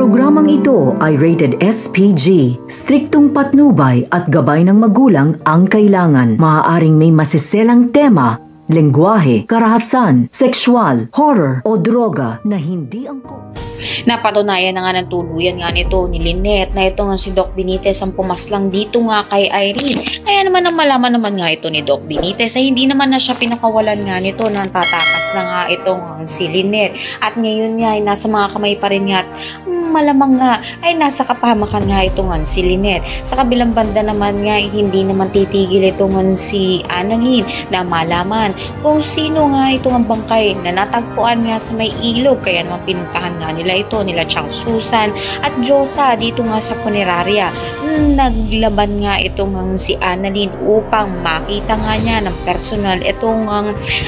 Programang ito ay rated SPG. Striktong patnubay at gabay ng magulang ang kailangan. Maaaring may masiselang tema, lengguwahe, karahasan, sexual, horror o droga na hindi angkop. Napatunayan na nga ng tuluyan nga nito ni Lynette na ito nga si Doc Benitez ang pumaslang dito nga kay Irene. Kaya naman ang malaman naman nga ito ni Doc Benitez ay hindi naman na siya pinakawalan nga nito nang tatakas na nga itong si Lynette. At ngayon nga ay nasa mga kamay pa rin nga at malamang nga ay nasa kapahamakan nga ito nga si Lynette. Sa kabilang banda naman nga hindi naman titigil ito nga si Annalyn na malaman kung sino nga ito nga bangkay na natagpuan nga sa may ilog. Kaya naman pinuntahan nga nila ito, nila Chang Susan at Josa dito nga sa punerarya. Naglaban nga ito nga si Annalyn upang makita nga niya ng personal itong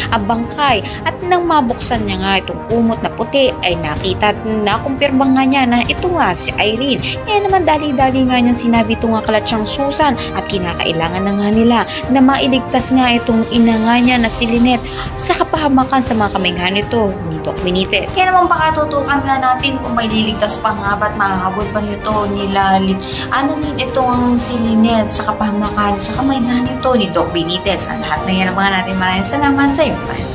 bangkay. At nang mabuksan niya nga itong kumot na puti ay nakita at nakumpirma nga niya na ito nga si Irene. Kaya naman dali-dali nga niyang sinabi ito nga kala Chang Susan at kinakailangan na nga nila na mailigtas nga itong ina nga niya na si Lynette sa kapahamakan sa mga kamay nga nito ni Doc Benitez. Kaya naman pakatutukan nga natin kung may liligtas pa nga ba't mahahabol pa nito nila Annalyn itong si Lynette sa kapahamakan sa kamay nga nito ni Doc Benitez. Ang lahat na yan ang mga natin maraming salamat sa iyo, friends.